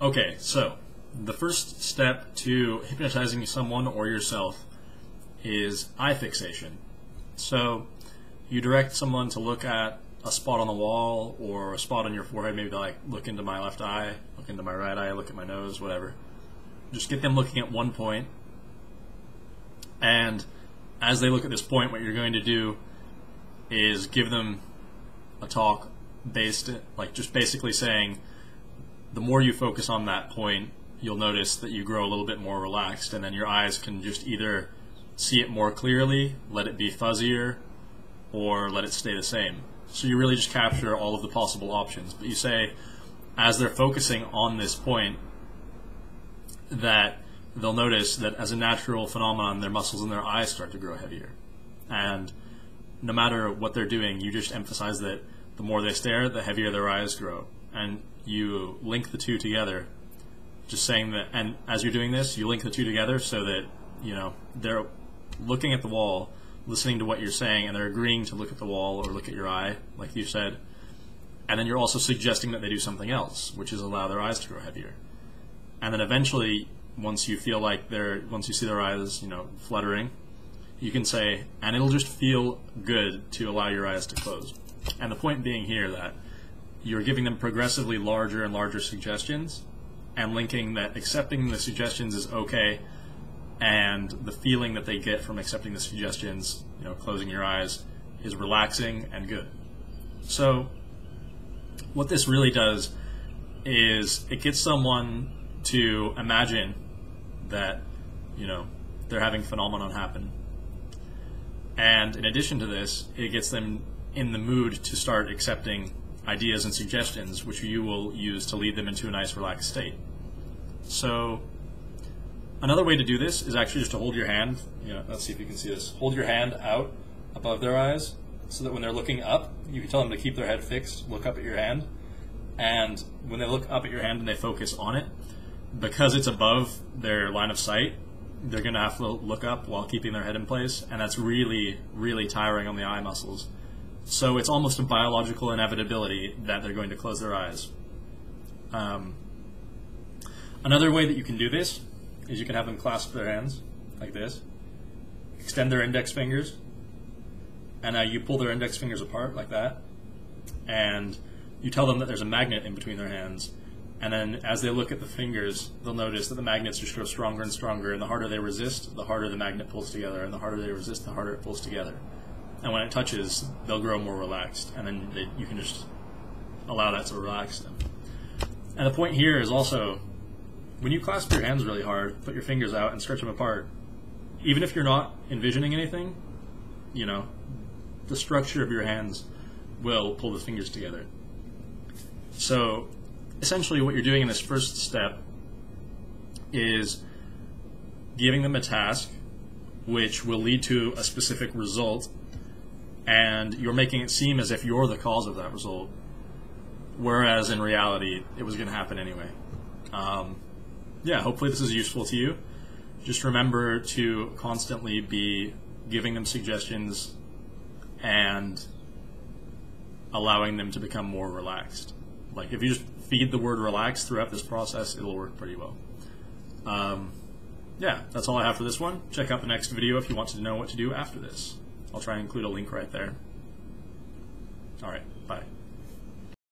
Okay, so the first step to hypnotizing someone or yourself is eye fixation. So you direct someone to look at a spot on the wall or a spot on your forehead, maybe like look into my left eye, look into my right eye, look at my nose, whatever. Just get them looking at one point, and as they look at this point, what you're going to do is give them a talk based, like just basically saying, the more you focus on that point, you'll notice that you grow a little bit more relaxed, and then your eyes can just either see it more clearly, let it be fuzzier, or let it stay the same. So you really just capture all of the possible options. But you say, as they're focusing on this point, that they'll notice that as a natural phenomenon, their muscles in their eyes start to grow heavier. And no matter what they're doing, you just emphasize that the more they stare, the heavier their eyes grow. And you link the two together, just saying that, and as you're doing this, you link the two together so that, you know, they're looking at the wall, listening to what you're saying, and they're agreeing to look at the wall or look at your eye, like you said. And then you're also suggesting that they do something else, which is allow their eyes to grow heavier. And then eventually, once you feel like once you see their eyes, you know, fluttering, you can say, and it'll just feel good to allow your eyes to close. And the point being here that you're giving them progressively larger and larger suggestions, and linking that accepting the suggestions is okay, and the feeling that they get from accepting the suggestions, you know, closing your eyes, is relaxing and good. So what this really does is it gets someone to imagine that, you know, they're having phenomenon happen. And in addition to this, it gets them in the mood to start accepting ideas and suggestions, which you will use to lead them into a nice relaxed state. So another way to do this is actually just to hold your hand, you know, let's see if you can see this. Hold your hand out above their eyes so that when they're looking up, you can tell them to keep their head fixed, look up at your hand. And when they look up at your hand and they focus on it, because it's above their line of sight, they're going to have to look up while keeping their head in place, and that's really, really tiring on the eye muscles. So it's almost a biological inevitability that they're going to close their eyes. Another way that you can do this is you can have them clasp their hands like this, extend their index fingers, and now you pull their index fingers apart like that, and you tell them that there's a magnet in between their hands, and then as they look at the fingers, they'll notice that the magnets just grow stronger and stronger, and the harder they resist, the harder the magnet pulls together, and the harder they resist, the harder it pulls together. And when it touches, they'll grow more relaxed, and then you can just allow that to relax them. And the point here is also, when you clasp your hands really hard, put your fingers out and stretch them apart, even if you're not envisioning anything, you know, the structure of your hands will pull the fingers together. So essentially what you're doing in this first step is giving them a task which will lead to a specific result, and you're making it seem as if you're the cause of that result, whereas in reality it was going to happen anyway. Yeah, hopefully this is useful to you. Just remember to constantly be giving them suggestions and allowing them to become more relaxed. Like if you just feed the word relax throughout this process, it'll work pretty well. Yeah, that's all I have for this one. Check out the next video if you want to know what to do after this. I'll try and include a link right there. All right.